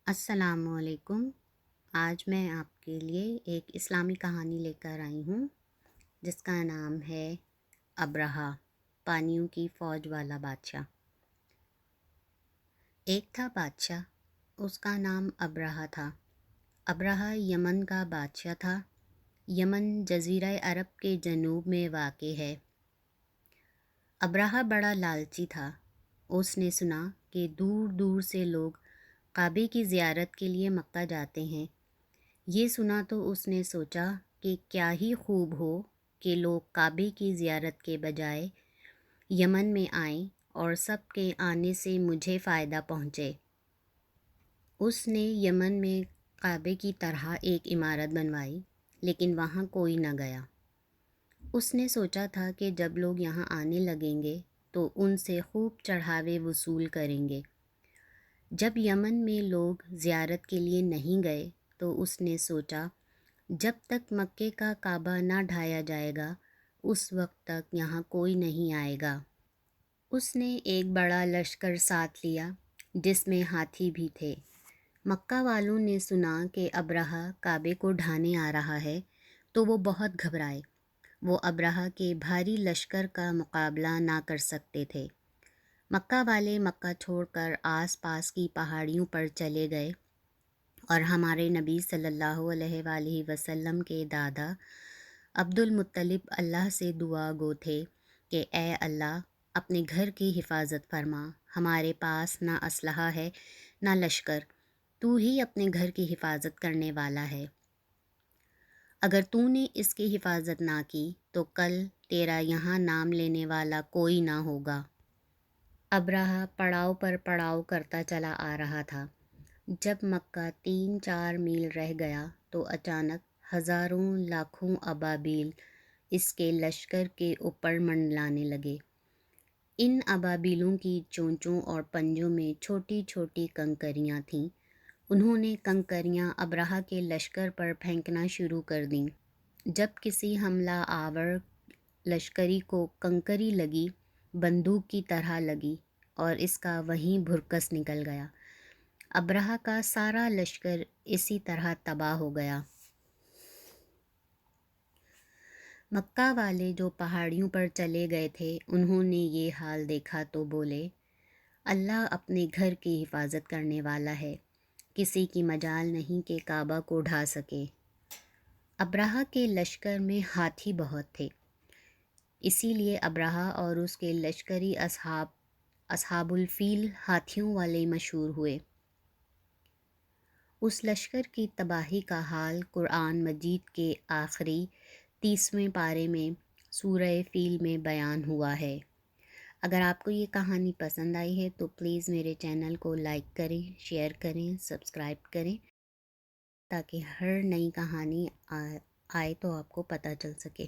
السلام علیکم۔ آج میں آپ کے لیے ایک اسلامی کہانی لے کر آئی ہوں جس کا نام ہے ابرہہ، پانیوں کی فوج والا بادشاہ۔ ایک تھا بادشاہ، اس کا نام ابرہہ تھا۔ ابرہہ یمن کا بادشاہ تھا۔ یمن جزیرہ عرب کے جنوب میں واقع ہے۔ ابرہہ بڑا لالچی تھا۔ اس نے سنا کہ دور دور سے لوگ کعبے کی زیارت کے لیے مکہ جاتے ہیں۔ یہ سنا تو اس نے سوچا کہ کیا ہی خوب ہو کہ لوگ کعبے کی زیارت کے بجائے یمن میں آئیں اور سب کے آنے سے مجھے فائدہ پہنچے۔ اس نے یمن میں کعبے کی طرح ایک عمارت بنوائی، لیکن وہاں کوئی نہ گیا۔ اس نے سوچا تھا کہ جب لوگ یہاں آنے لگیں گے تو ان سے خوب چڑھاوے وصول کریں گے۔ جب یمن میں لوگ زیارت کے لیے نہیں گئے تو اس نے سوچا جب تک مکے کا کعبہ نہ ڈھایا جائے گا اس وقت تک یہاں کوئی نہیں آئے گا۔ اس نے ایک بڑا لشکر ساتھ لیا جس میں ہاتھی بھی تھے۔ مکہ والوں نے سنا کہ ابرہہ کعبے کو ڈھانے آ رہا ہے تو وہ بہت گھبرائے۔ وہ ابرہہ کے بھاری لشکر کا مقابلہ نہ کر سکتے تھے۔ مکہ والے مکہ چھوڑ کر آس پاس کی پہاڑیوں پر چلے گئے اور ہمارے نبی صلی اللہ علیہ وآلہ وسلم کے دادا عبد المطلب اللہ سے دعا گو تھے کہ اے اللہ اپنے گھر کی حفاظت فرما، ہمارے پاس نہ اسلحہ ہے نہ لشکر، تو ہی اپنے گھر کی حفاظت کرنے والا ہے۔ اگر تو نے اس کی حفاظت نہ کی تو کل تیرا یہاں نام لینے والا کوئی نہ ہوگا۔ ابرہہ پڑاؤ پر پڑاؤ کرتا چلا آ رہا تھا۔ جب مکہ 3-4 میل رہ گیا تو اچانک ہزاروں لاکھوں ابابیل اس کے لشکر کے اوپر منڈلانے لگے۔ ان ابابیلوں کی چونچوں اور پنجوں میں چھوٹی چھوٹی کنکریاں تھیں۔ انہوں نے کنکریاں ابرہہ کے لشکر پر پھینکنا شروع کر دیں۔ جب کسی حملہ آور لشکری کو کنکری لگی، بندوق کی طرح لگی اور اس کا وہیں بھرکس نکل گیا۔ ابرہہ کا سارا لشکر اسی طرح تباہ ہو گیا۔ مکہ والے جو پہاڑیوں پر چلے گئے تھے انہوں نے یہ حال دیکھا تو بولے، اللہ اپنے گھر کی حفاظت کرنے والا ہے، کسی کی مجال نہیں کہ کعبہ کو ڈھا سکے۔ ابرہہ کے لشکر میں ہاتھی بہت تھے، اسی لیے ابرہہ اور اس کے لشکری اصحاب الفیل ہاتھیوں والے مشہور ہوئے۔ اس لشکر کی تباہی کا حال قرآن مجید کے آخری 30ویں پارے میں سورہ فیل میں بیان ہوا ہے۔ اگر آپ کو یہ کہانی پسند آئی ہے تو پلیز میرے چینل کو لائک کریں، شیئر کریں، سبسکرائب کریں تاکہ ہر نئی کہانی آئے تو آپ کو پتہ چل سکے۔